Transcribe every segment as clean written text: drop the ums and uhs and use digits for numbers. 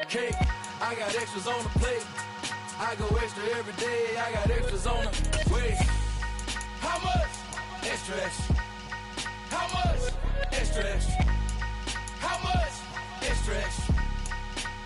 cake. I got extras on the plate. I go extra every day. I got extras on the way. How much? Extra, extra. How much? Extra, extra. How much? Extra, extra.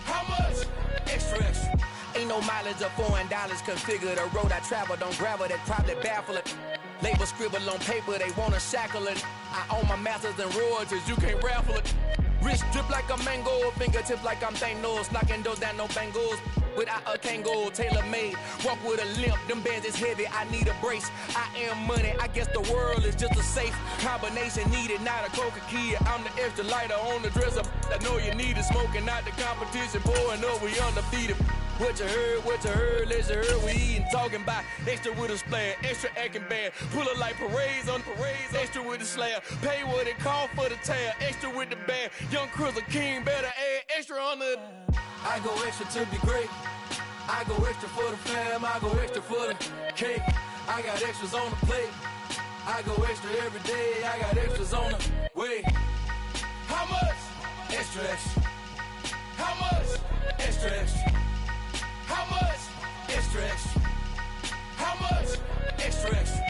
How much? Extra, extra. Ain't no mileage of $4 configure the road I travel. Don't gravel that probably baffle it. Label scribble on paper, they wanna shackle it. I own my masters and royalties, you can't raffle it. Wrist drip like a mango, fingertip like I'm Thanos. Knocking those down, no bangles. Without a Kango, tailor-made. Walk with a limp, them bands is heavy, I need a brace. I am money, I guess the world is just a safe combination needed, not a coca-key. I'm the extra lighter on the dresser. I know you need it, smoking out the competition, pouring up, we undefeated. What you heard, let's you heard, we eatin', talking about extra with a splash, extra acting bad, pull it like parades on parades, extra with the slab, pay what it cost for the tab, extra with the bag, young Chris a king, better add extra on the. I go extra to be great, I go extra for the fam, I go extra for the cake, I got extras on the plate, I go extra every day, I got extras on the way. How much? Extra, extra. How much? Extra, extra. How much? Extra, extra. How much? Extra, extra.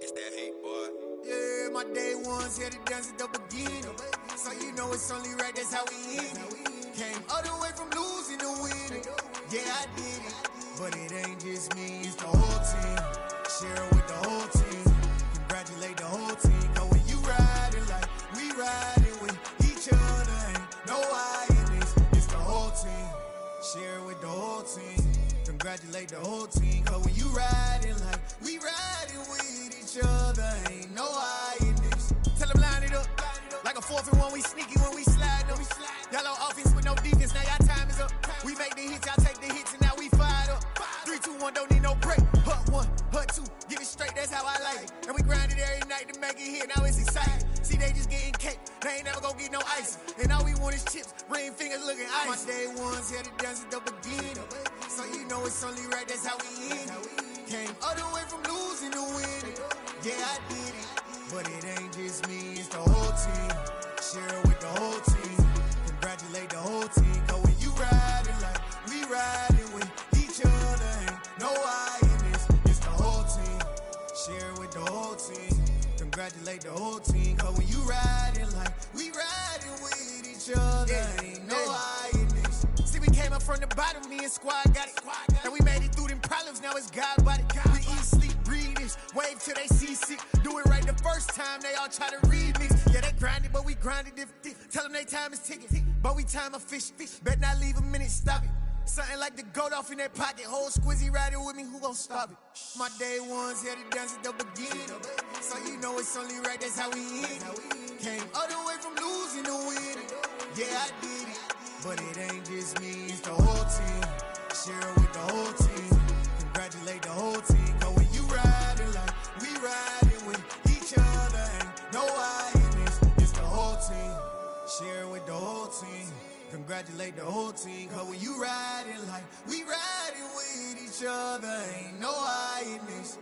It's that hate, boy. Yeah, my day ones here to dance at the beginning. So you know it's only right, that's how we end it. Came all the way from losing to winning. Yeah, I did it. But it ain't just me, it's the whole team. Share it with the whole team. Congratulate the whole team. Cause when you riding like we riding with each other, ain't no I in this. It's the whole team. Share it with the whole team. Congratulate the whole team. Cause when you riding like we riding with each other, ain't no I in this. Tell them line it up. Like a 4th and 1, we sneaky when we slide them. Y'all on offense with no defense, now y'all time is up. We make the hits, y'all take the hits, and now we fired up. 3, 2, 1, don't need no break. Hut 1, hut 2, get it straight, that's how I like it. And we grind it every night to make it hit, now it's exciting. See, they just getting cake, they ain't never gonna get no ice. And all we want is chips, ring fingers looking ice. My day ones here to dance at the beginning. So you know it's only right, that's how we end it. Came all the way from losing to winning. Yeah, I did it. But it ain't just me, it's the whole team. Share it with the whole team. Congratulate the whole team. Cause when you riding like we riding with each other, ain't no I in this. It's the whole team. Share it with the whole team. Congratulate the whole team. Cause when you riding like we riding with each other, ain't no I in this. See, we came up from the bottom, me and squad got it. And we made it through them problems, now it's God body. We eat, sleep, breathe this. Wave till they see sick. Do it right the first time, they all try to remix. Yeah, they grinded, but we grinded different. Tell them they time is ticking, but we time a fish. Bet not leave a minute, stop it. Something like the goat off in that pocket. Whole squizzy riding with me, who gon' stop it? My day ones here to dance at the beginning. So you know it's only right, that's how we end it. Came all the way from losing to winning. Yeah, I did it. But it ain't just me, it's the whole team. Share it with the whole team. Congratulate the whole team. Cause when you riding like we riding with each other, ain't no I in this. It's the whole team. Share it with the whole team. Congratulate the whole team. Cause when you riding like we riding with each other, ain't no I in this.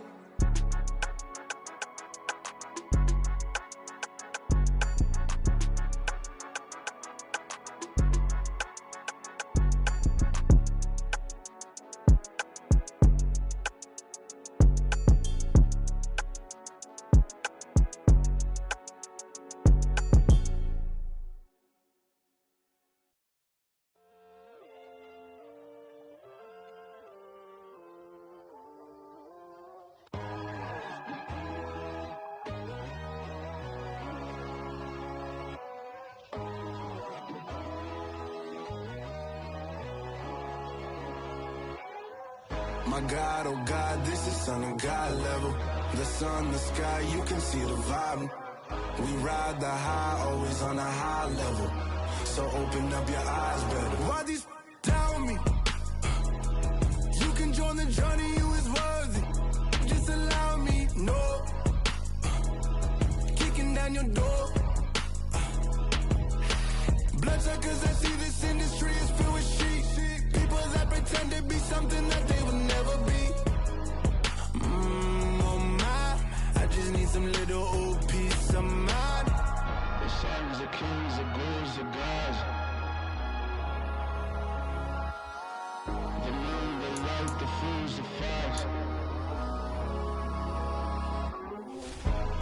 My God, oh God, this is Son of God level. The sun, the sky, you can see the vibe. We ride the high, always on a high level. So open up your eyes better. Why these tell me? You can join the journey, you is worthy. Just allow me, no. Kicking down your door. Bloodsuckers, I see this industry is filled with sheep. People that pretend to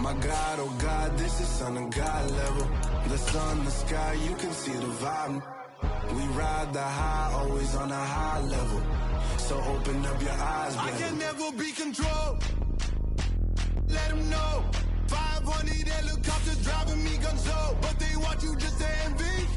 My God, oh God, this is son of God level. The sun, the sky, you can see the vibe. We ride the high, always on a high level. So open up your eyes, baby. I can never be controlled. Let them know. 500 helicopters driving me gonzo. But they want you just to envy.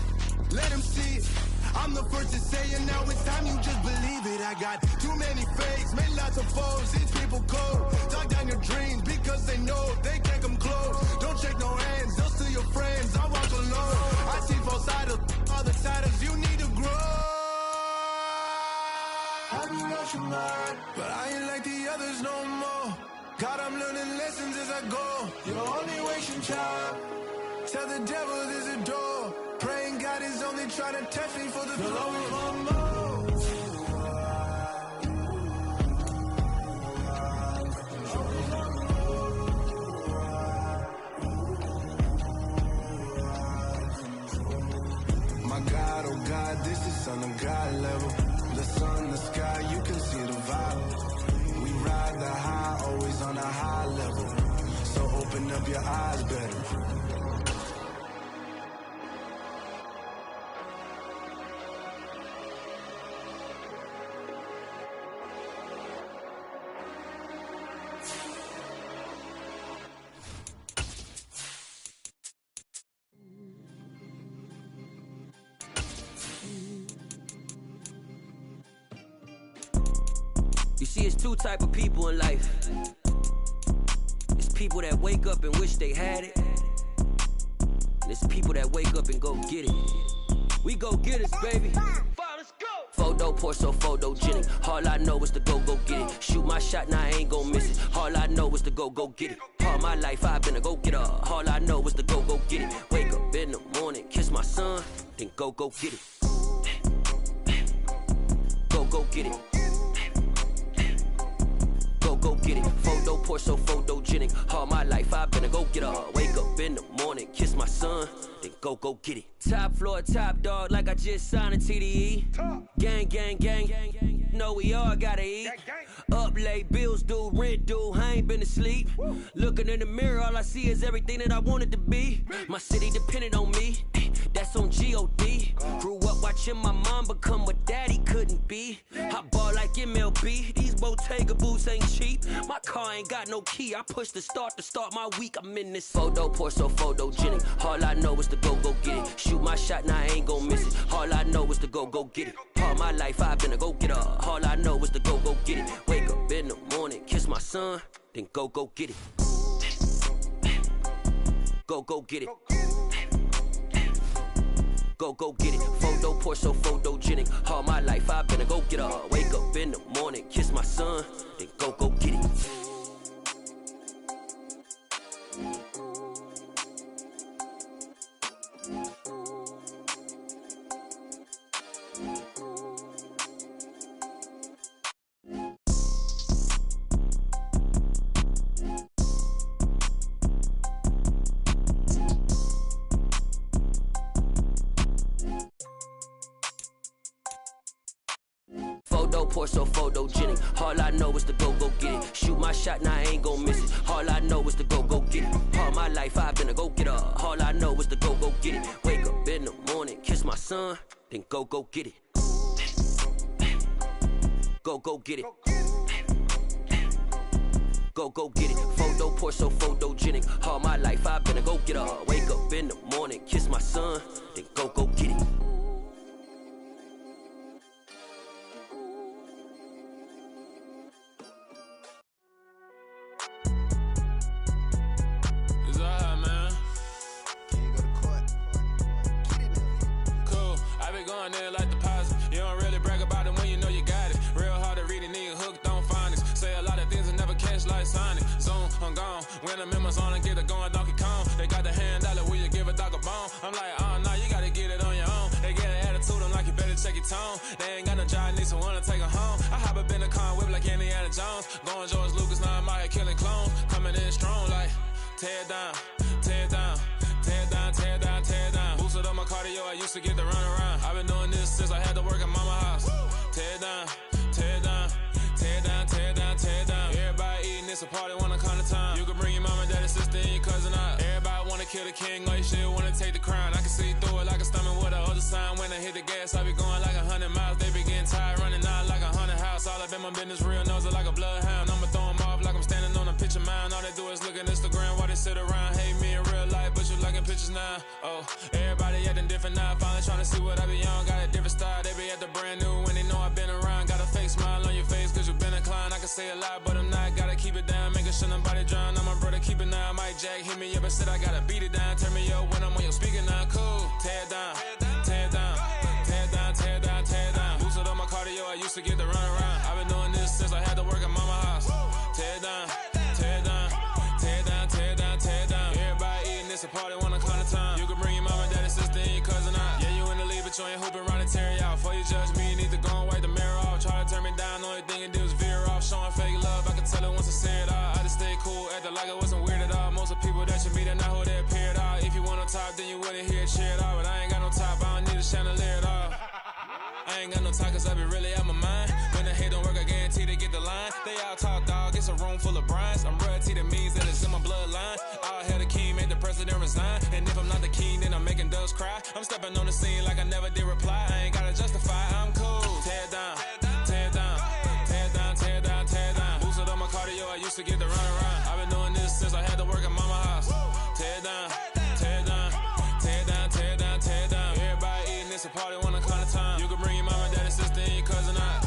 Let them see it. I'm the first to say it, now it's time you just believe it. I got too many fakes, made lots of foes. These people cold. Talk down your dreams because they know they can't come close. Don't shake no hands, they'll steal your friends. I walk alone. I see both sides, other siders. You need to grow. I be lost your mind, but I ain't like the others no more. God, I'm learning lessons as I go. You're only wasting time. Tell the devil there's a door. Praying God is only trying to test me for the throne. My God, oh God, this is son of God level. The sun, the sky, you can see the vibe. We ride the high, always on a high level. So open up your eyes better. You see, it's two type of people in life. It's people that wake up and wish they had it. And it's people that wake up and go get it. We go get it, baby. Let's go. Photo pour so photogenic. All I know is to go get it. Shoot my shot, now I ain't gon' miss it. All I know is to go get it. All my life I've been a go-getter. All I know is to go get it. Wake up in the morning, kiss my son, then go get it. Go get it. Go get it. Photo pour so photogenic. All my life I've been a go-getter. Wake up in the morning, kiss my son, then go get it. Top floor, top dog, like I just signed a TDE. Gang, gang, gang, gang, gang. Know we all gotta eat. Up late, bills due, rent due, I ain't been asleep. Looking in the mirror, all I see is everything that I wanted to be. My city depended on me, that's on G.O.D. Grew up watching my mom become what daddy couldn't be. I ball like MLB, these Bottega boots ain't cheap. My car ain't got no key, I push the start to start my week. I'm in this photo pour so photogenic. All I know is to go get it. Shoot my shot, now I ain't gon' miss it. All I know is to go get it. All my life I've been a go-getter. All I know is to go get it. Wake up in the morning, kiss my son, then go get it. Go get it. Go get it. Photo pour so photogenic. All my life I've been a go-getter. Wake up in the morning, kiss my son, then go get it. Photo pour so photogenic. All I know is to go get it. Shoot my shot, now I ain't gon' miss it. All I know is to go get it. All my life I've been a go-getter. All I know is to go get it. Wake up in the morning, kiss my son, then go get it. Go get it. Go get it. Photo pour so photogenic. All my life I've been a go-getter. Wake up in the morning, kiss my son, then go get it. I'm gone. When the members on and get it going, Donkey Kong. They got the hand dollar, will you give a dog a bone? I'm like, oh no, you gotta get it on your own. They get an attitude, I'm like, you better check your tone. They ain't got no job, need someone to take her home. I hop up in the car, whip like Indiana Jones. Going George Lucas, now I'm out here killing clones. Coming in strong, like, tear down, tear down, tear down, tear down, tear down. Boosted up my cardio, I used to get to run around. I've been doing this since I had to work at mama house. Tear down, tear down, tear down, tear down, tear down. Everybody eating, it's a party, wanna come to time. You can bring your mama, daddy, sister, and your the king, or you shit wanna take the crown. I can see through it like a stomach with a other sign. When I hit the gas, I be going like 100 miles. They be getting tired, running out like 100 house. All up in my business, real nose like a bloodhound. I'ma throw them off like I'm standing on a picture mound. All they do is look at Instagram while they sit around. Hate me in real life, but you liking pictures now. Oh, everybody acting different now. Finally trying to see what I be on. Got a different style, they be at the brand new when they know I've been around. Got a fake smile on your face, cause you been inclined. I can say a lot, but I'm not. Gotta keep it down, making sure nobody drown. I'm my brother, keep it now. Mike Jack hit me up and said I gotta beat it down. Turn me up when I'm on your speaker now. Cool, tear it down, tear it down, tear it down, tear it down, tear it down. Boosted up my cardio, I used to get the run around. I've been doing this since I had to work at mama house. Tear it down, tear it down, tear it down, tear it down, tear it down. Everybody eating this a party, one o'clock of time. You can bring your mama, daddy, sister, and your cousin out. Yeah, you in the lead, but you ain't hooping around and tear you out. Before you judge me, you need to go and wipe the mirror off. Try to turn me down, only thing you do is veer off. Showing fake love, I can tell it once I say it all. I just stay cool, acting like it wasn't weird at all. Most of the people that you meet are not who they appear at all. If you want on top, then you wouldn't hear it cheer at all. But I ain't got no top, I don't need a chandelier at all. I ain't got no talk, cause I be really out my mind. When the hate don't work, I guarantee they get the line. They all talk, dog, it's a room full of brinds. I'm royalty, that means that it's in my bloodline. All hell the king, made the president resign. And if I'm not the king, then I'm making doves cry. I'm stepping on the scene like I never did reply. I ain't gotta justify, I'm cool. Tear it down, tear it down, tear it down, tear it down, tear it down. Boosted up my cardio, I used to get the run around. I've been doing this since I had to work at mama house. Tear it down, tear it down, tear it down, tear it down, tear it down. Everybody eating this a party, one o'clock of time. You can bring your mama, daddy, sister, and your cousin out.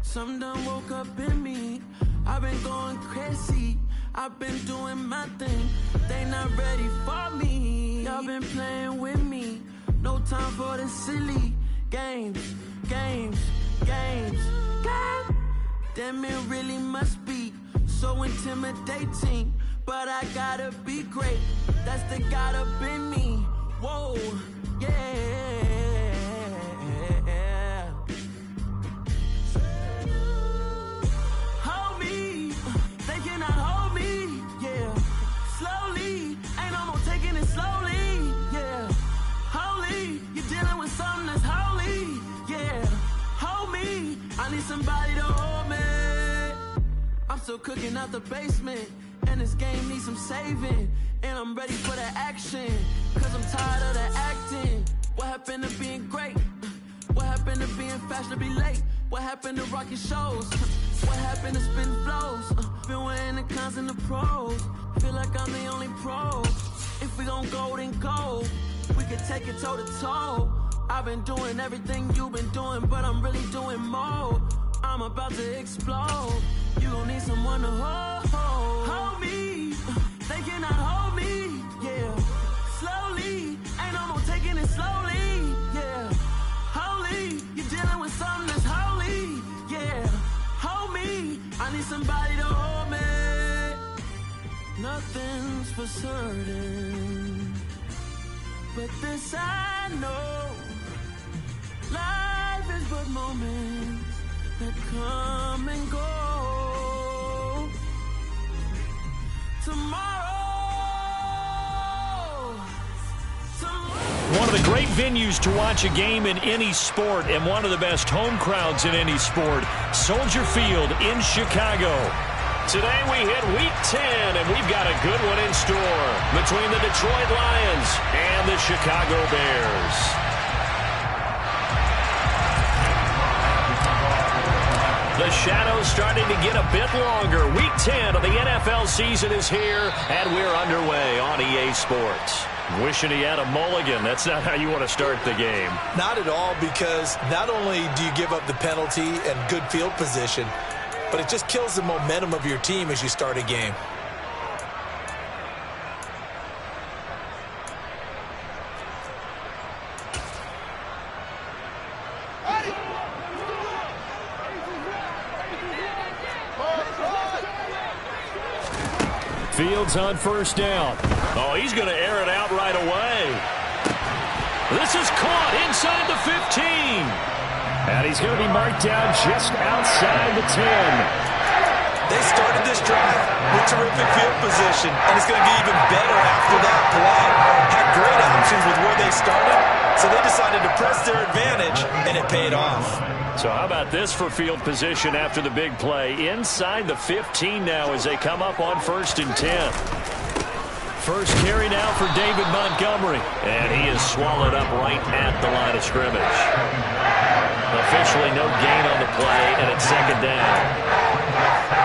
Something done woke up in me. I've been going crazy. I've been doing my thing. They not ready for me. Y'all been playing with me. No time for the silly games, games, games, games. Damn, it really must be so intimidating. But I gotta be great. That's the God up in me. Whoa, yeah. Somebody to hold me. I'm still cooking out the basement, and this game needs some saving. And I'm ready for the action, cause I'm tired of the acting. What happened to being great? What happened to being fashionably late? What happened to rocking shows? What happened to spitting flows? Been weighing the cons and the pros. Feel like I'm the only pro. If we gon' go, then go. We can take it toe to toe. I've been doing everything you've been doing, but I'm really doing more. I'm about to explode. You gon' need someone to hold me. They cannot hold me, yeah. Slowly, ain't no more taking it slowly, yeah. Holy, you're dealing with something that's holy, yeah. Hold me, I need somebody to hold me. Nothing's for certain, but this I know, life is but moments that come and go. One of the great venues to watch a game in any sport and one of the best home crowds in any sport, Soldier Field in Chicago. Today we hit Week 10, and we've got a good one in store between the Detroit Lions and the Chicago Bears. The shadow's starting to get a bit longer. Week 10 of the NFL season is here, and we're underway on EA Sports. Wishing he had a mulligan. That's not how you want to start the game. Not at all, because not only do you give up the penalty and good field position, but it just kills the momentum of your team as you start a game. Fields on first down. Oh, he's going to air it out right away. This is caught inside the 15. And he's going to be marked down just outside the 10. They started this drive with terrific field position, and it's going to get even better after that play. Had great options with where they started, so they decided to press their advantage, and it paid off. So how about this for field position after the big play? Inside the 15 now as they come up on 1st and 10. First carry now for David Montgomery. And he is swallowed up right at the line of scrimmage. Officially no gain on the play, and it's 2nd down.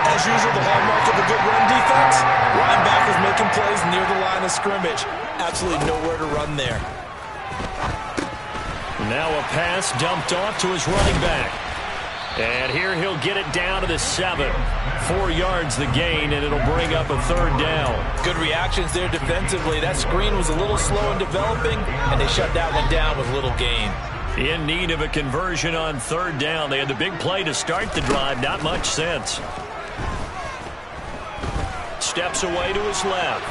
As usual, the hallmark of a good run defense, linebackers making plays near the line of scrimmage. Absolutely nowhere to run there. Now a pass dumped off to his running back. And here he'll get it down to the 7. 4 yards the gain, and it'll bring up a 3rd down. Good reactions there defensively. That screen was a little slow in developing, and they shut that one down with little gain. In need of a conversion on 3rd down. They had the big play to start the drive. Not much sense. Steps away to his left.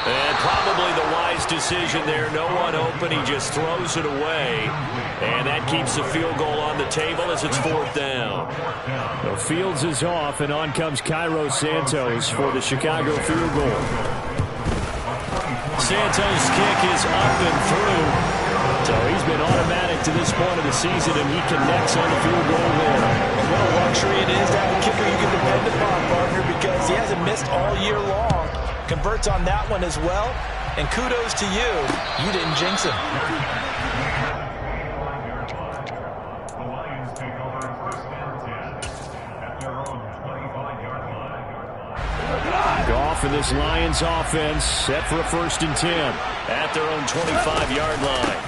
And probably the wise decision there. No one open. He just throws it away. And that keeps the field goal on the table as it's 4th down. The Fields is off, and on comes Cairo Santos for the Chicago field goal. Santos' kick is up and through. So he's been automatic to this point of the season, and he connects on the field goal there. And what a luxury it is to have a kicker you can depend upon, partner, because he hasn't missed all year long. Converts on that one as well, and kudos to you. You didn't jinx him. Goff and this Lions offense set for a 1st and 10 at their own 25-yard line.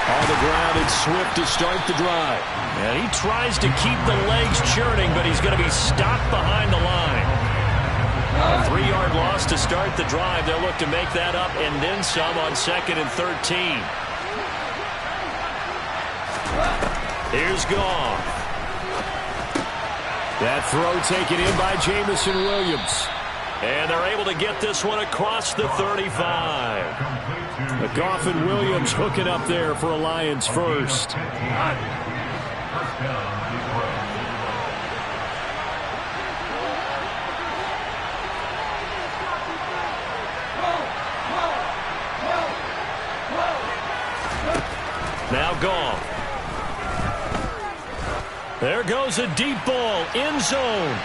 On the ground, it's Swift to start the drive. And he tries to keep the legs churning, but he's going to be stopped behind the line. A 3-yard loss to start the drive. They'll look to make that up and then some on 2nd and 13. Here's Goff. That throw taken in by Jamison Williams. And they're able to get this one across the 35. Goff and Williams hooking up there for a Lions first. Now Goff. There goes a deep ball, end zone.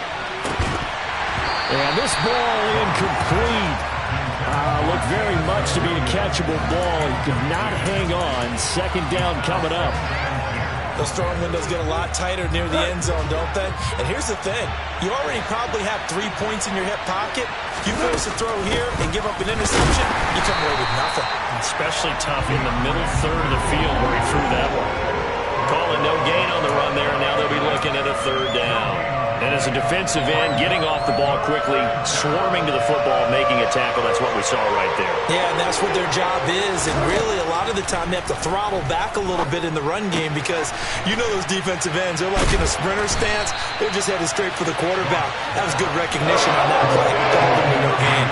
And this ball incomplete. Looked very much to be a catchable ball. He could not hang on. 2nd down coming up. Those throwing windows get a lot tighter near the end zone, don't they? And here's the thing. You already probably have 3 points in your hip pocket. You force a throw here and give up an interception, you come away with nothing. Especially tough in the middle third of the field where he threw that one. Calling no gain on the run there, and now they'll be looking at a 3rd down. And as a defensive end, getting off the ball quickly, swarming to the football, making a tackle, that's what we saw right there. Yeah, and that's what their job is. And really, a lot of the time, they have to throttle back a little bit in the run game because you know those defensive ends, they're like in a sprinter stance. They're just headed straight for the quarterback. That was good recognition on that play. Don't let me no gain.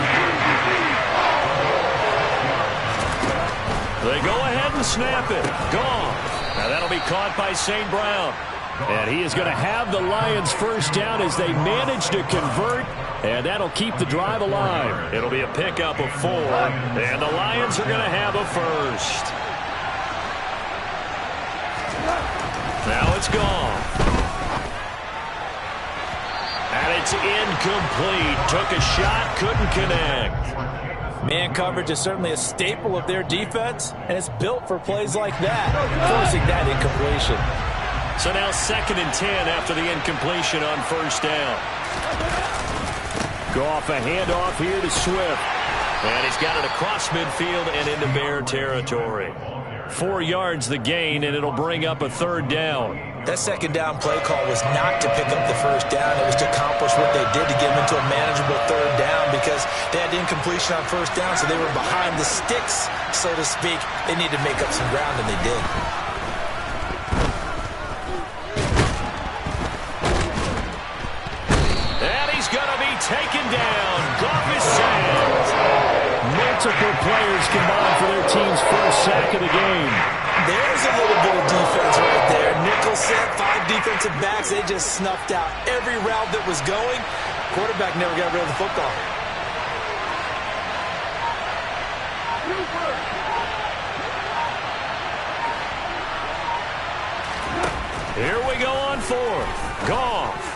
They go ahead and snap it. Gone. Now that'll be caught by St. Brown. And he is going to have the Lions first down as they manage to convert. And that'll keep the drive alive. It'll be a pickup of 4. And the Lions are going to have a first. Now it's gone. And it's incomplete. Took a shot, couldn't connect. Man coverage is certainly a staple of their defense, and it's built for plays like that, forcing that incompletion. So now 2nd and 10 after the incompletion on first down. Goff a handoff here to Swift. And he's got it across midfield and into Bear territory. 4 yards the gain, and it'll bring up a 3rd down. That 2nd down play call was not to pick up the first down. It was to accomplish what they did to get them into a manageable 3rd down because they had incompletion on first down, so they were behind the sticks, so to speak. They needed to make up some ground, and they did. And he's going to be taken down. Goff is sacked. Multiple players combined for their team's first sack of the game. There's a little bit of defense right there. Nickel set, 5 defensive backs. They just snuffed out every route that was going. Quarterback never got rid of the football. Here we go on 4th. Goff.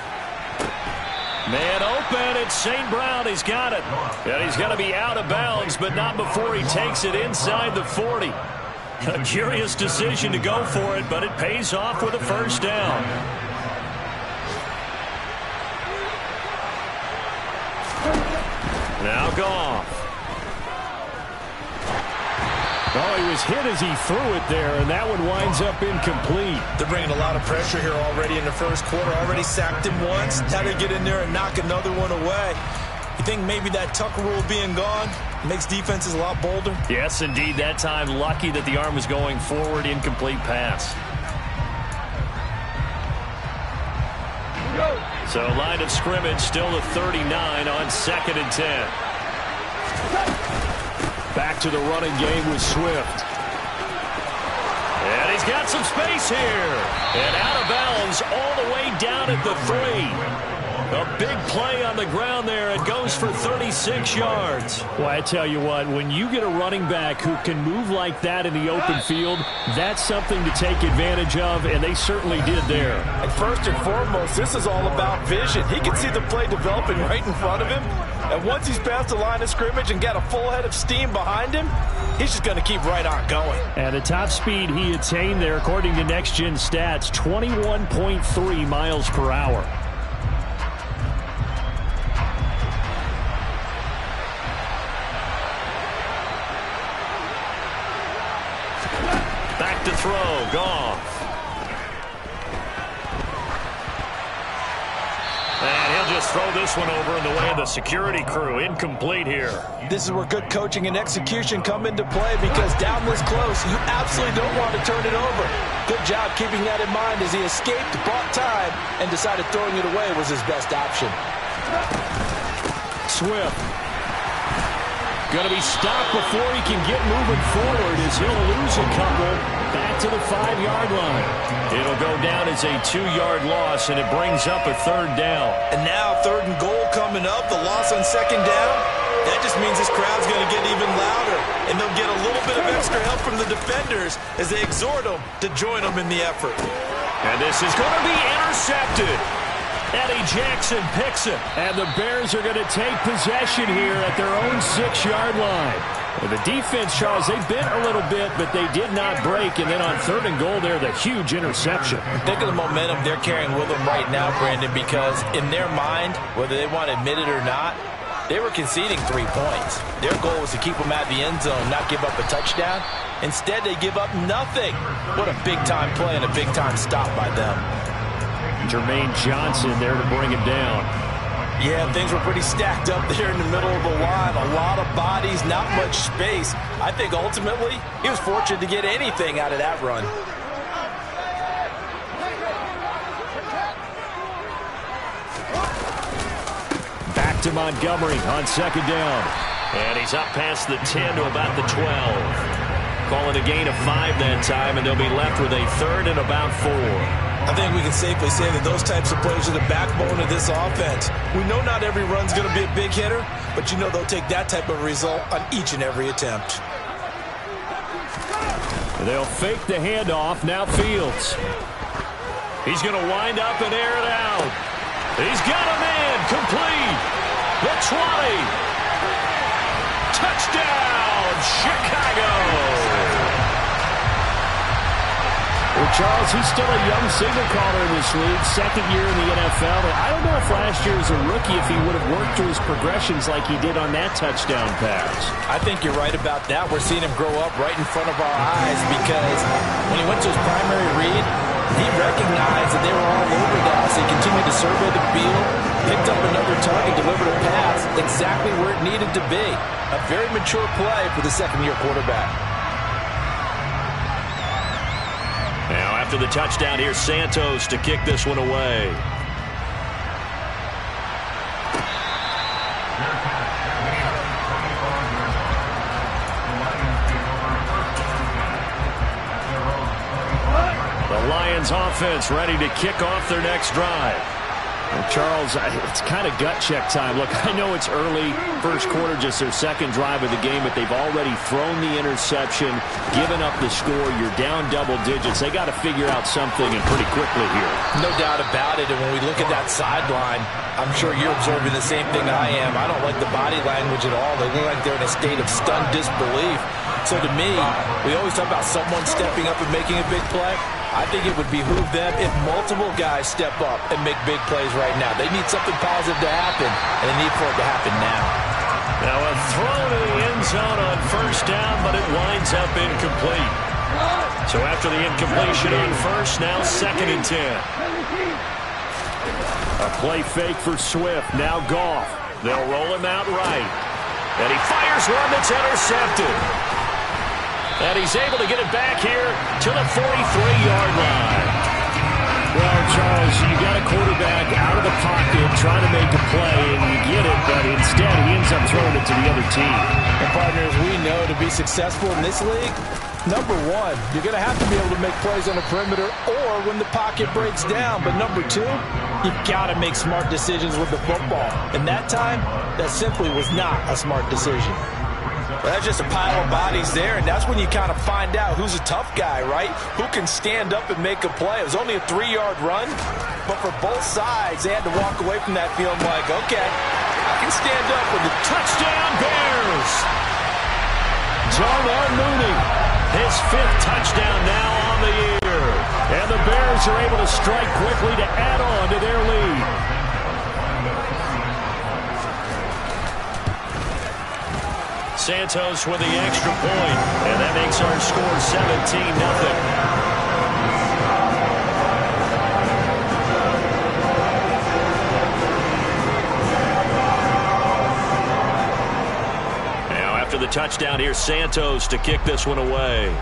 Man open, it's St. Brown. He's got it. And he's going to be out of bounds, but not before he takes it inside the 40. A curious decision to go for it, but it pays off with a first down. Now Goff. Oh, he was hit as he threw it there, and that one winds up incomplete. They're bringing a lot of pressure here already in the first quarter. Already sacked him once. Now they get in there and knock another one away. You think maybe that Tucker rule being gone makes defenses a lot bolder? Yes, indeed. That time, lucky that the arm was going forward. Incomplete pass. So line of scrimmage still at 39 on 2nd and 10. Back to the running game with Swift. And he's got some space here. And out of bounds all the way down at the 3. A big play on the ground there. It goes for 36 yards. Well, I tell you what, when you get a running back who can move like that in the open field, that's something to take advantage of, and they certainly did there. And first and foremost, this is all about vision. He can see the play developing right in front of him. And once he's past the line of scrimmage and got a full head of steam behind him, he's just going to keep right on going. And the top speed he attained there, according to Next Gen Stats, 21.3 miles per hour. Back to throw, Goff. And he'll just throw this one over in the way of the security crew. Incomplete here. This is where good coaching and execution come into play because down this close, you absolutely don't want to turn it over. Good job keeping that in mind as he escaped, bought time, and decided throwing it away was his best option. Swift. Going to be stopped before he can get moving forward as he'll lose a couple back to the 5-yard line. It'll go down as a 2-yard loss, and it brings up a 3rd down. And now 3rd and goal coming up, the loss on 2nd down. That just means this crowd's going to get even louder, and they'll get a little bit of extra help from the defenders as they exhort them to join them in the effort. And this is going to be intercepted. Eddie Jackson picks it. And the Bears are going to take possession here at their own 6-yard line. And the defense, Charles, they bit a little bit, but they did not break. And then on 3rd and goal there, the huge interception. Think of the momentum they're carrying with them right now, Brandon, because in their mind, whether they want to admit it or not, they were conceding 3 points. Their goal was to keep them at the end zone, not give up a touchdown. Instead, they give up nothing. What a big-time play and a big-time stop by them. Jermaine Johnson there to bring him down. Yeah, things were pretty stacked up there in the middle of the line. A lot of bodies, not much space. I think ultimately he was fortunate to get anything out of that run. Back to Montgomery on second down. And he's up past the 10 to about the 12. Calling a gain of 5 that time, and they'll be left with a third and about 4. I think we can safely say that those types of plays are the backbone of this offense. We know not every run's going to be a big hitter, but you know they'll take that type of result on each and every attempt. They'll fake the handoff. Now Fields. He's going to wind up and air it out. He's got him in. Complete. The 20. Touchdown, Chicago. Well, Charles, he's still a young signal caller in this league, second year in the NFL. And I don't know if last year as a rookie if he would have worked through his progressions like he did on that touchdown pass. I think you're right about that. We're seeing him grow up right in front of our eyes because when he went to his primary read, he recognized that they were all over that. So he continued to survey the field, picked up another target, delivered a pass exactly where it needed to be. A very mature play for the second-year quarterback. Now after the touchdown, here's Santos to kick this one away. The Lions offense ready to kick off their next drive. Well, Charles, it's kind of gut check time. Look, I know it's early, first quarter, just their second drive of the game, but they've already thrown the interception, given up the score. You're down double digits. They got to figure out something, and pretty quickly here. No doubt about it, and when we look at that sideline, I'm sure you're observing the same thing I am. I don't like the body language at all. They look like they're in a state of stunned disbelief. So to me, we always talk about someone stepping up and making a big play. I think it would behoove them if multiple guys step up and make big plays right now. They need something positive to happen, and they need for it to happen now. Now a throw to the end zone on first down, but it winds up incomplete. So after the incompletion on first, now 2nd and 10. A play fake for Swift. Now Goff. They'll roll him out right. And he fires one that's intercepted. And he's able to get it back here to the 43-yard line. Well, Charles, you got a quarterback out of the pocket trying to make a play, and you get it, but instead he ends up throwing it to the other team. And partners, we know to be successful in this league, number one, you're going to have to be able to make plays on the perimeter or when the pocket breaks down. But number two, you've got to make smart decisions with the football. And that time, that simply was not a smart decision. Well, that's just a pile of bodies there, and that's when you kind of find out who's a tough guy, right? Who can stand up and make a play. It was only a 3-yard run, but for both sides, they had to walk away from that feeling like, okay, I can stand up with the touchdown Bears. Darnell Mooney, his 5th touchdown now on the year. And the Bears are able to strike quickly to add on to their lead. Santos with the extra point, and that makes our score 17-0. Now after the touchdown, here's Santos to kick this one away.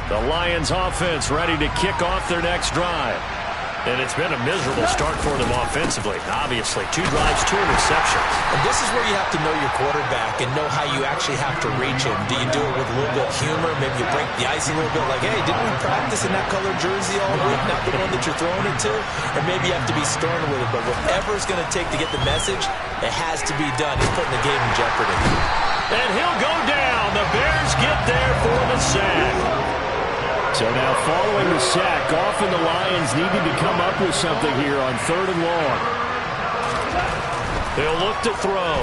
The Lions offense ready to kick off their next drive. And it's been a miserable start for them offensively. Obviously, 2 drives, 2 interceptions. And this is where you have to know your quarterback and know how you actually have to reach him. Do you do it with a little bit of humor? Maybe you break the ice a little bit like, hey, didn't we practice in that colored jersey all week? Not the one that you're throwing it to? Or maybe you have to be stern with it. But whatever it's going to take to get the message, it has to be done. He's putting the game in jeopardy. And he'll go down. The Bears get there for the sack. So now following the sack, Goff and the Lions needed to come up with something here on 3rd and long. They'll look to throw.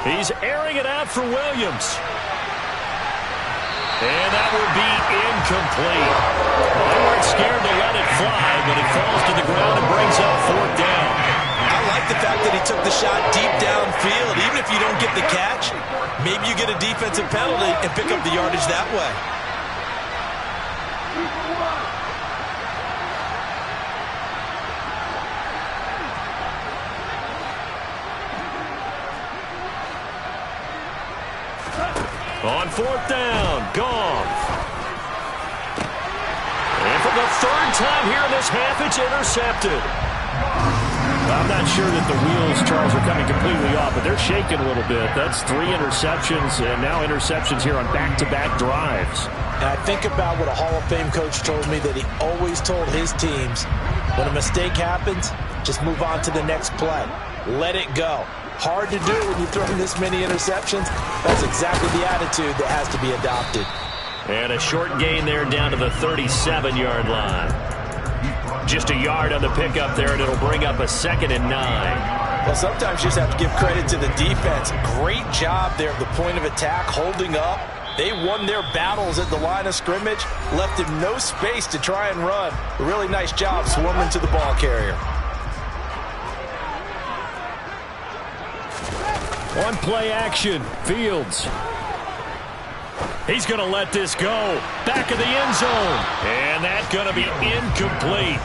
He's airing it out for Williams. And that would be incomplete. They weren't scared to let it fly, but it falls to the ground and brings up 4th down. I like the fact that he took the shot deep downfield. Even if you don't get the catch, maybe you get a defensive penalty and pick up the yardage that way. On 4th down, Goff. And for the 3rd time here in this half, it's intercepted. I'm not sure that the wheels, Charles, are coming completely off, but they're shaking a little bit. That's 3 interceptions, and now interceptions here on back-to-back drives. And I think about what a Hall of Fame coach told me, that he always told his teams, when a mistake happens, just move on to the next play. Let it go. Hard to do when you throw this many interceptions. That's exactly the attitude that has to be adopted. And a short gain there down to the 37-yard line. Just a yard on the pickup there, and it'll bring up a 2nd and 9. Well, sometimes you just have to give credit to the defense. Great job there at the point of attack, holding up. They won their battles at the line of scrimmage, left him no space to try and run. A really nice job swarming to the ball carrier. On play action, Fields. He's going to let this go. Back of the end zone. And that's going to be incomplete.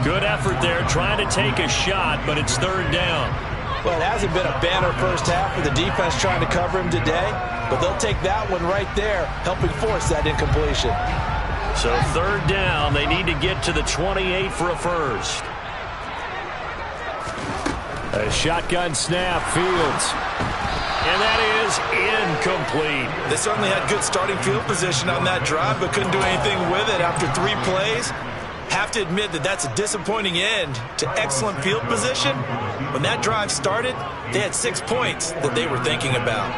Good effort there, trying to take a shot, but it's 3rd down. Well, it hasn't been a banner first half for the defense trying to cover him today, but they'll take that one right there, helping force that incompletion. So 3rd down, they need to get to the 28 for a first. A shotgun snap, Fields. And that is incomplete. They certainly had good starting field position on that drive, but couldn't do anything with it after 3 plays. Have to admit that that's a disappointing end to excellent field position. When that drive started, they had 6 points that they were thinking about.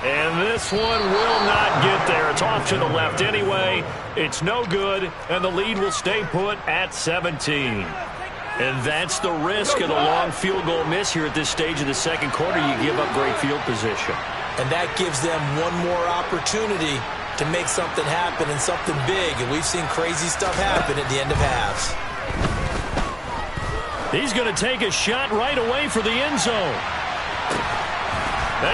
And this one will not get there. It's off to the left anyway. It's no good, and the lead will stay put at 17. And that's the risk of the long field goal miss here at this stage of the 2nd quarter. You give up great field position. And that gives them one more opportunity to make something happen, and something big. And we've seen crazy stuff happen at the end of halves. He's going to take a shot right away for the end zone.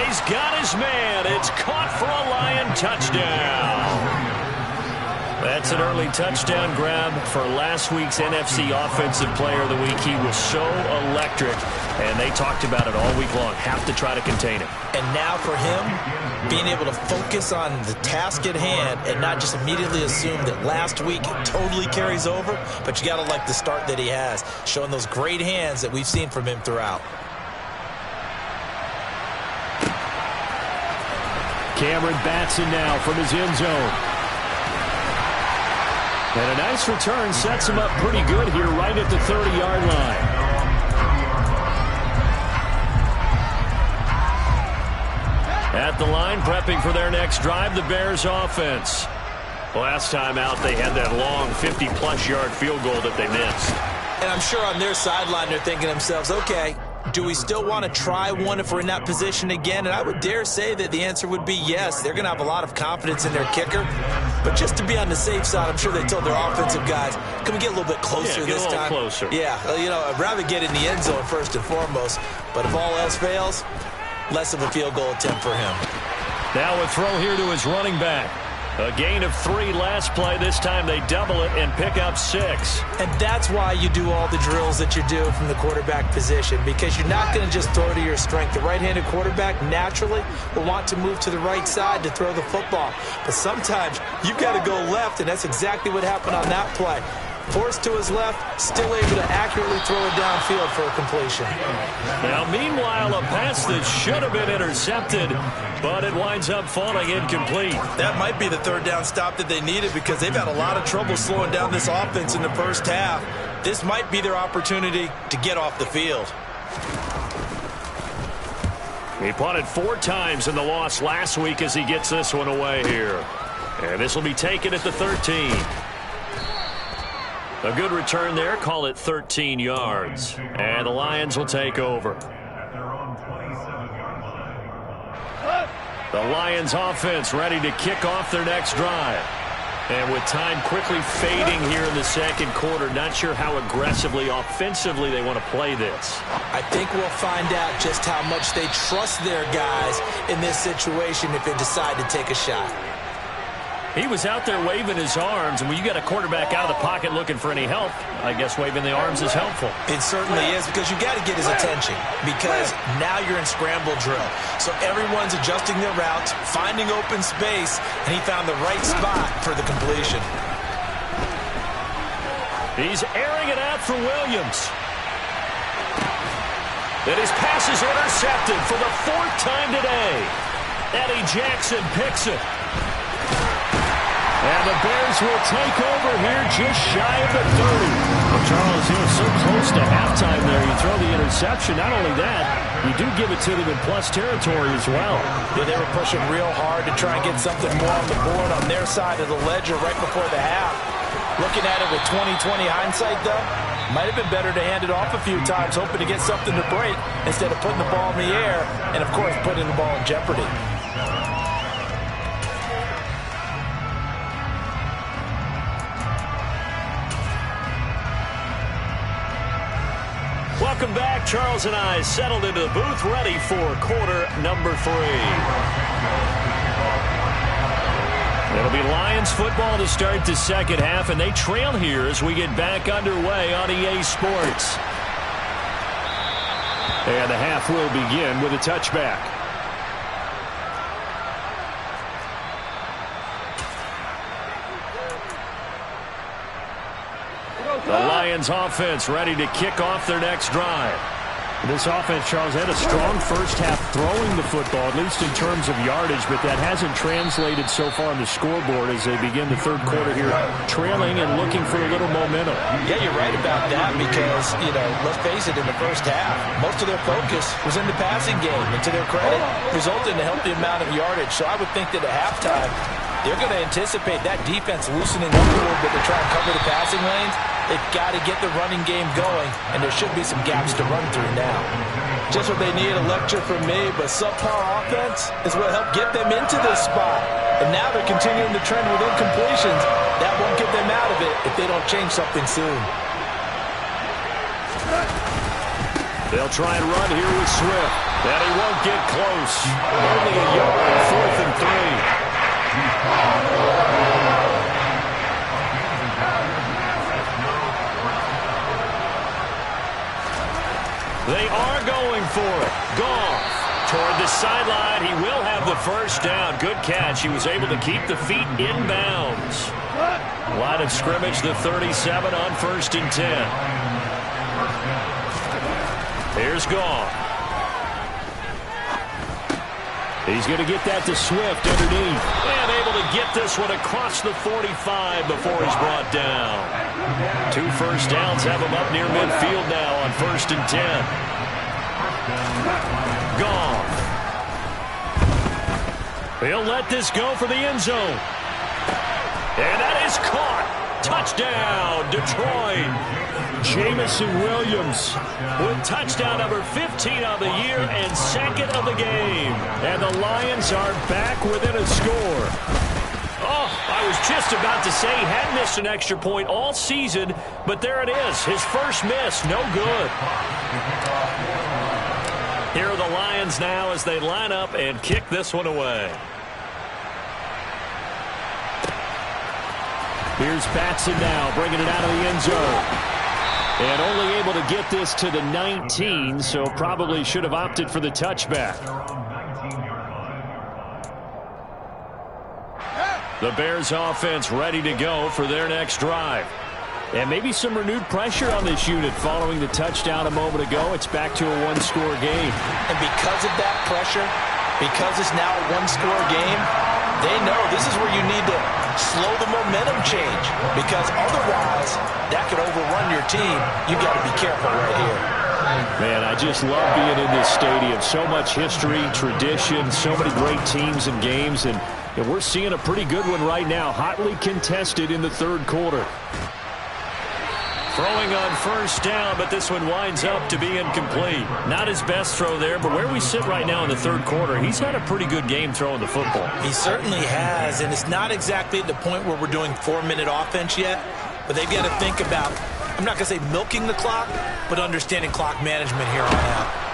He's got his man. It's caught for a Lion touchdown. That's an early touchdown grab for last week's NFC Offensive Player of the Week. He was so electric, and they talked about it all week long. Have to try to contain him. And now for him, being able to focus on the task at hand and not just immediately assume that last week totally carries over, but you got to like the start that he has, showing those great hands that we've seen from him throughout. Cameron Batson now from his end zone. And a nice return sets him up pretty good here right at the 30-yard line. At the line, prepping for their next drive, the Bears offense. Last time out, they had that long 50-plus yard field goal that they missed. And I'm sure on their sideline, they're thinking to themselves, okay, do we still want to try one if we're in that position again? And I would dare say that the answer would be yes. They're going to have a lot of confidence in their kicker. But just to be on the safe side, I'm sure they told their offensive guys, can we get a little bit closer this time? Closer. Yeah, you know, I'd rather get in the end zone first and foremost. But if all else fails, less of a field goal attempt for him. Now a throw here to his running back. A gain of 3 last play. This time they double it and pick up 6. And that's why you do all the drills that you do from the quarterback position, because you're not going to just throw to your strength. The right-handed quarterback naturally will want to move to the right side to throw the football. But sometimes you've got to go left, and that's exactly what happened on that play. Forced to his left, still able to accurately throw it downfield for a completion. Now, meanwhile, a pass that should have been intercepted, but it winds up falling incomplete. That might be the 3rd down stop that they needed, because they've had a lot of trouble slowing down this offense in the first half. This might be their opportunity to get off the field. He punted 4 times in the loss last week as he gets this one away here. And this will be taken at the 13. A good return there. Call it 13 yards. And the Lions will take over. The Lions offense ready to kick off their next drive. And with time quickly fading here in the second quarter, not sure how aggressively, offensively they want to play this. I think we'll find out just how much they trust their guys in this situation if they decide to take a shot. He was out there waving his arms, and when you got a quarterback out of the pocket looking for any help, I guess waving the arms is helpful. It certainly is, because you got to get his attention, because now you're in scramble drill. So everyone's adjusting their routes, finding open space, and he found the right spot for the completion. He's airing it out for Williams. And his pass is intercepted for the 4th time today. Eddie Jackson picks it. And the Bears will take over here just shy of the 30. Well, Charles, he was so close to halftime there. You throw the interception. Not only that, you do give it to them in plus territory as well. Yeah, they were pushing real hard to try and get something more on the board on their side of the ledger right before the half. Looking at it with 20/20 hindsight, though, might have been better to hand it off a few times, hoping to get something to break instead of putting the ball in the air and, of course, putting the ball in jeopardy. Welcome back. Charles and I settled into the booth, ready for quarter number 3. It'll be Lions football to start the second half, and they trail here as we get back underway on EA Sports. And the half will begin with a touchback. The Lions offense ready to kick off their next drive. This offense, Charles, had a strong first half throwing the football, at least in terms of yardage, but that hasn't translated so far on the scoreboard as they begin the third quarter here, trailing and looking for a little momentum. Yeah, you're right about that because, let's face it, in the first half, most of their focus was in the passing game, and to their credit, resulted in a healthy amount of yardage. So I would think that at halftime, they're going to anticipate that defense loosening up a little bit to try and cover the passing lanes. They've got to get the running game going, and there should be some gaps to run through now. Just what they need, a lecture from me, but subpar offense is what helped get them into this spot. And now they're continuing the trend with incompletions. That won't get them out of it if they don't change something soon. They'll try and run here with Swift. And he won't get close. Only a yard, 4th and 3. They are going for it. Goff toward the sideline. He will have the first down. Good catch. He was able to keep the feet in bounds. Line of scrimmage, the 37 on 1st and 10. Here's Goff. He's going to get that to Swift underneath. And able to get this one across the 45 before he's brought down. 2 first downs have him up near midfield now on 1st and 10. Goff. He'll let this go for the end zone. And that is caught. Touchdown, Detroit. Jameson Williams with touchdown number 15 of the year and 2nd of the game. And the Lions are back within a score. Oh, I was just about to say he had missed an extra point all season, but there it is. His first miss, no good. Here are the Lions now as they line up and kick this one away. Here's Batson now, bringing it out of the end zone. And only able to get this to the 19, so probably should have opted for the touchback. The Bears offense ready to go for their next drive. And maybe some renewed pressure on this unit following the touchdown a moment ago. It's back to a 1-score game. And because of that pressure, because it's now a 1-score game, they know this is where you need to slow the momentum change, because otherwise that could overrun your team. You got to be careful right here. Man, I just love being in this stadium. So much history, tradition, so many great teams and games, and we're seeing a pretty good one right now, hotly contested in the third quarter. Throwing on first down, but this one winds up to be incomplete. Not his best throw there, but where we sit right now in the third quarter, he's had a pretty good game throwing the football. He certainly has, and it's not exactly at the point where we're doing 4-minute offense yet, but they've got to think about, I'm not going to say milking the clock, but understanding clock management here on out.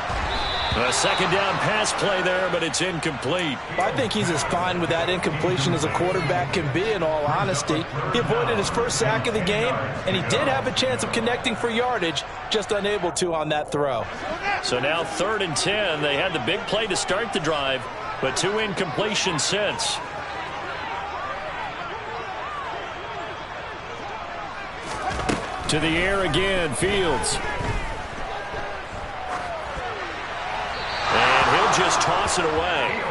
A second down pass play there, but it's incomplete. I think he's as fine with that incompletion as a quarterback can be, in all honesty. He avoided his first sack of the game, and he did have a chance of connecting for yardage, just unable to on that throw. So now 3rd and 10. They had the big play to start the drive, but 2 incompletions since. To the air again, Fields. And he'll just toss it away.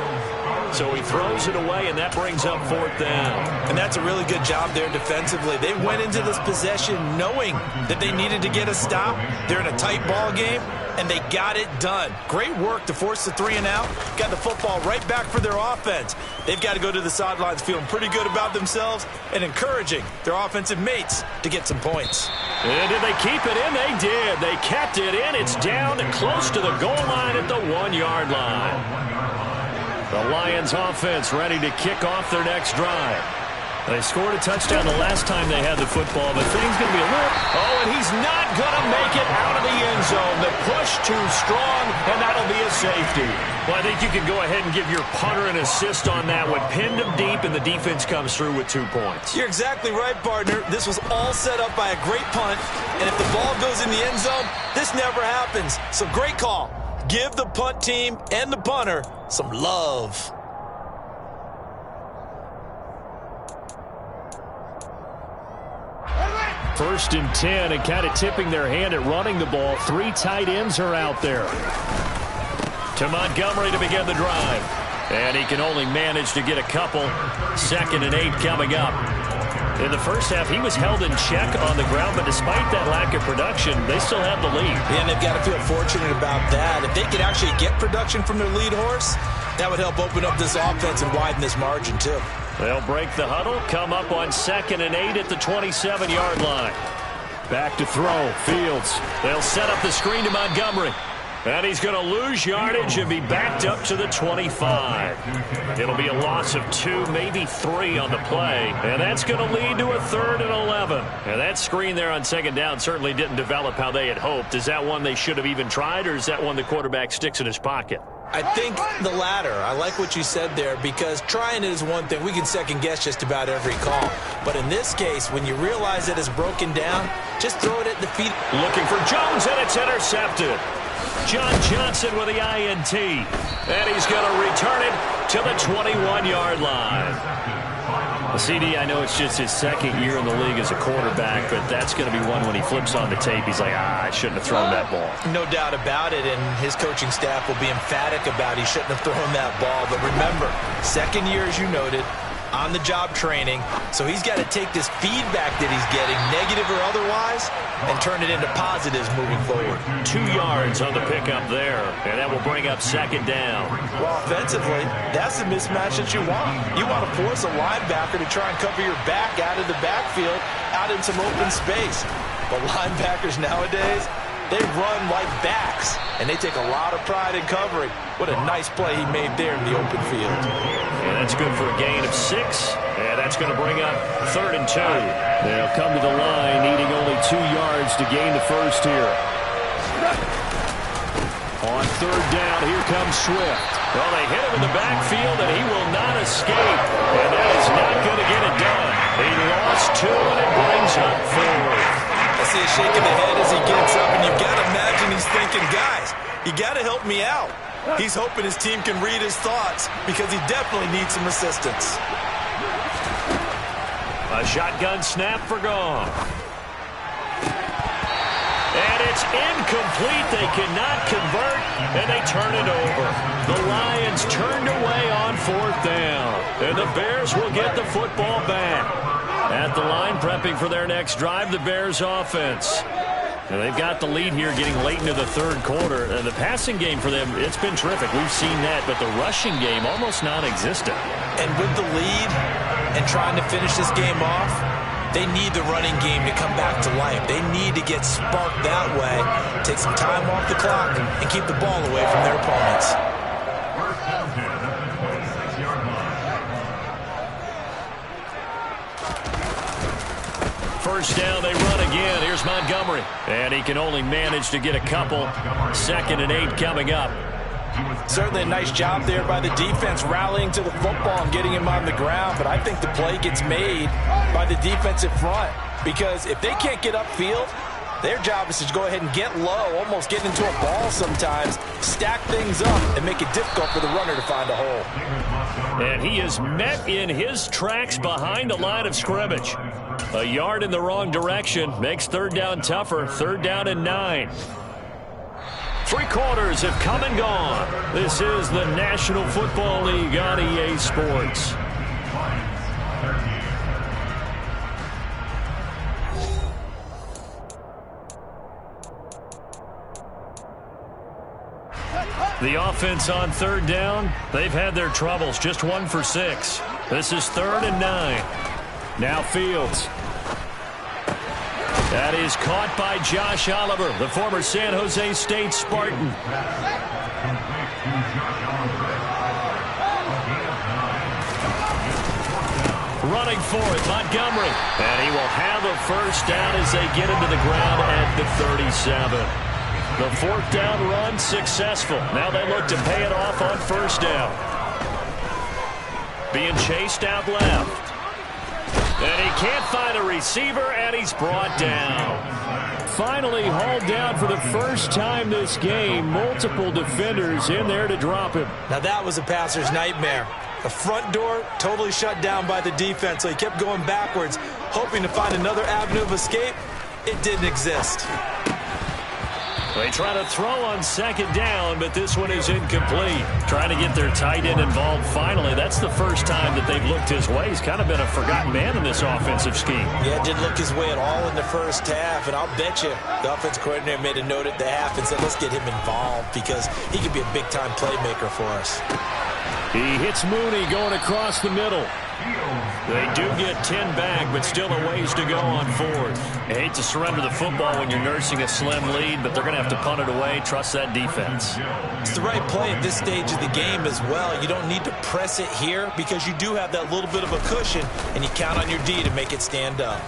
So he throws it away, and that brings up 4th down. And that's a really good job there defensively. They went into this possession knowing that they needed to get a stop. They're in a tight ball game, and they got it done. Great work to force the 3 and out. Got the football right back for their offense. They've got to go to the sidelines feeling pretty good about themselves and encouraging their offensive mates to get some points. And did they keep it in? They did. They kept it in. It's down close to the goal line at the 1-yard line. The Lions offense ready to kick off their next drive. They scored a touchdown the last time they had the football, but things going to be a little... Oh, and he's not going to make it out of the end zone. The push too strong, and that'll be a safety. Well, I think you can go ahead and give your punter an assist on that one. Pinned him deep, and the defense comes through with 2 points. You're exactly right, partner. This was all set up by a great punt, and if the ball goes in the end zone, this never happens. So great call. Give the punt team and the punter some love. First and 10, and kind of tipping their hand at running the ball. 3 tight ends are out there. To Montgomery to begin the drive. And he can only manage to get a couple. 2nd and 8 coming up. In the first half, he was held in check on the ground, but despite that lack of production, they still have the lead. And they've got to feel fortunate about that. If they could actually get production from their lead horse, that would help open up this offense and widen this margin, too. They'll break the huddle, come up on 2nd and 8 at the 27-yard line. Back to throw, Fields. They'll set up the screen to Montgomery. And he's going to lose yardage and be backed up to the 25. It'll be a loss of 2, maybe 3 on the play. And that's going to lead to a 3rd and 11. And that screen there on 2nd down certainly didn't develop how they had hoped. Is that one they should have even tried, or is that one the quarterback sticks in his pocket? I think the latter. I like what you said there, because trying it is one thing. We can second-guess just about every call. But in this case, when you realize that it's broken down, just throw it at the feet. Looking for Jones, and it's intercepted. John Johnson with the INT. And he's going to return it to the 21-yard line. CD, I know it's just his 2nd year in the league as a quarterback, but that's going to be one when he flips on the tape. He's like, I shouldn't have thrown that ball. No doubt about it, and his coaching staff will be emphatic about he shouldn't have thrown that ball. But remember, 2nd year, as you noted, on-the-job training, so he's got to take this feedback that he's getting, negative or otherwise, and turn it into positives moving forward. 2 yards on the pickup there, and that will bring up 2nd down. Well, offensively, that's the mismatch that you want. You want to force a linebacker to try and cover your back out of the backfield, out in some open space. But linebackers nowadays, they run like backs, and they take a lot of pride in covering. What a nice play he made there in the open field. And that's good for a gain of 6, and that's going to bring up 3rd and 2. They'll come to the line, needing only 2 yards to gain the first here. On 3rd down, here comes Swift. Well, they hit him in the backfield, and he will not escape. And that is not going to get it done. He lost 2, and it brings up 4. I see a shake of the head as he gets up, and you've got to imagine he's thinking, guys, you got to help me out. He's hoping his team can read his thoughts, because he definitely needs some assistance. A shotgun snap for Goff. And it's incomplete. They cannot convert, and they turn it over. The Lions turned away on 4th down, and the Bears will get the football back. At the line, prepping for their next drive, the Bears offense. And they've got the lead here getting late into the 3rd quarter. And the passing game for them, it's been terrific. We've seen that, but the rushing game almost non-existent. And with the lead and trying to finish this game off, they need the running game to come back to life. They need to get sparked that way, take some time off the clock, and keep the ball away from their opponents. First down, they run again. Here's Montgomery. And he can only manage to get a couple. 2nd and 8 coming up. Certainly a nice job there by the defense rallying to the football and getting him on the ground. But I think the play gets made by the defensive front. Because if they can't get upfield, their job is to go ahead and get low, almost get into a ball sometimes, stack things up, and make it difficult for the runner to find a hole. And he is met in his tracks behind the line of scrimmage. A yard in the wrong direction makes 3rd down tougher. 3rd down and 9. 3 quarters have come and gone. This is the National Football League on EA Sports. The offense on 3rd down, they've had their troubles. Just 1 for 6. This is 3rd and 9. Now Fields. That is caught by Josh Oliver, the former San Jose State Spartan. Running for it, Montgomery. And he will have a first down as they get into the ground at the 37. The 4th down run successful. Now they look to pay it off on 1st down. Being chased out left. And he can't find a receiver, and he's brought down. Finally hauled down for the first time this game. Multiple defenders in there to drop him. Now that was a passer's nightmare. The front door totally shut down by the defense, so he kept going backwards, hoping to find another avenue of escape. It didn't exist. They try to throw on 2nd down, but this one is incomplete. Trying to get their tight end involved finally. That's the first time that they've looked his way. He's kind of been a forgotten man in this offensive scheme. Yeah, didn't look his way at all in the first half, and I'll bet you the offensive coordinator made a note at the half and said, let's get him involved because he could be a big-time playmaker for us. He hits Mooney going across the middle. They do get 10 back, but still a ways to go on 4th. I hate to surrender the football when you're nursing a slim lead, but they're going to have to punt it away. Trust that defense. It's the right play at this stage of the game as well. You don't need to press it here because you do have that little bit of a cushion, and you count on your D to make it stand up.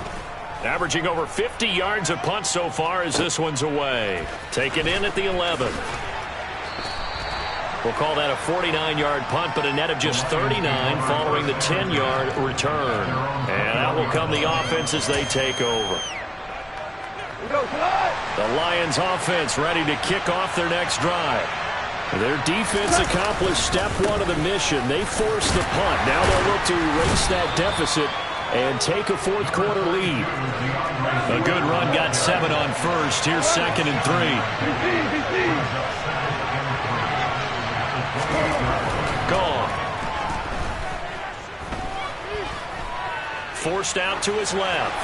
Averaging over 50 yards a punt so far as this one's away. Taken in at the 11. We'll call that a 49-yard punt, but a net of just 39 following the 10-yard return. And out will come the offense as they take over. The Lions offense ready to kick off their next drive. Their defense accomplished step 1 of the mission. They forced the punt. Now they'll look to erase that deficit and take a 4th quarter lead. A good run got 7 on 1st. Here's 2nd and 3. Gone. Forced out to his left.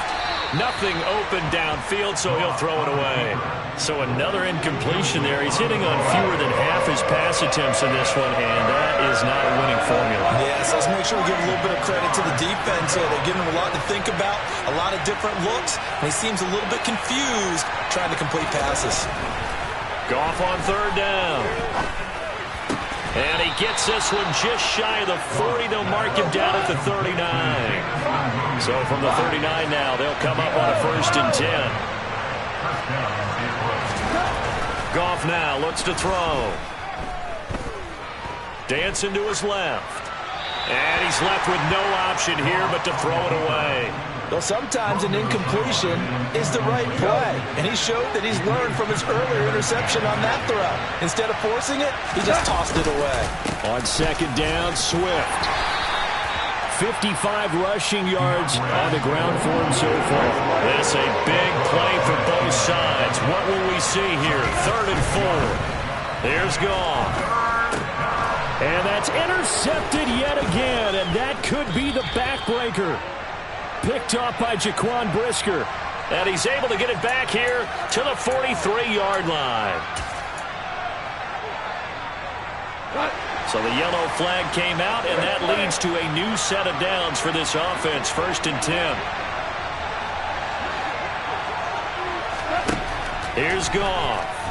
Nothing open downfield, so he'll throw it away. So another incompletion there. He's hitting on fewer than half his pass attempts in this one, and that is not a winning formula. Yes, let's make sure we give a little bit of credit to the defense here. They're giving him a lot to think about, a lot of different looks, and he seems a little bit confused trying to complete passes. Goff on 3rd down. And he gets this one just shy of the 40. They'll mark him down at the 39. So from the 39 now, they'll come up on a 1st and 10. Goff now looks to throw. Dancing to his left. And he's left with no option here but to throw it away. Well, sometimes an incompletion is the right play, and he showed that he's learned from his earlier interception on that throw. Instead of forcing it, he just tossed it away. On 2nd down, Swift. 55 rushing yards on the ground for him so far. That's a big play for both sides. What will we see here? 3rd and 4. There's Goff. And that's intercepted yet again, and that could be the backbreaker. Picked off by Jaquan Brisker. And he's able to get it back here to the 43-yard line. So the yellow flag came out, and that leads to a new set of downs for this offense. 1st and 10. Here's Goff.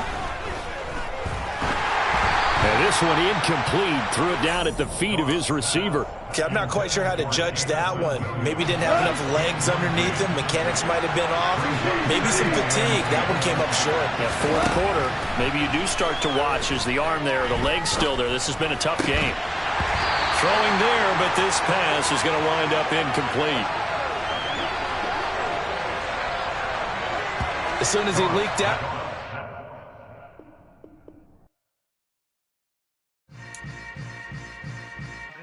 And this one incomplete. Threw it down at the feet of his receiver. Okay, I'm not quite sure how to judge that one. Maybe didn't have enough legs underneath him. Mechanics might have been off. Maybe some fatigue. That one came up short. Yeah, fourth quarter. Maybe you do start to watch as the arm there, the leg's still there. This has been a tough game. Throwing there, but this pass is going to wind up incomplete. As soon as he leaked out,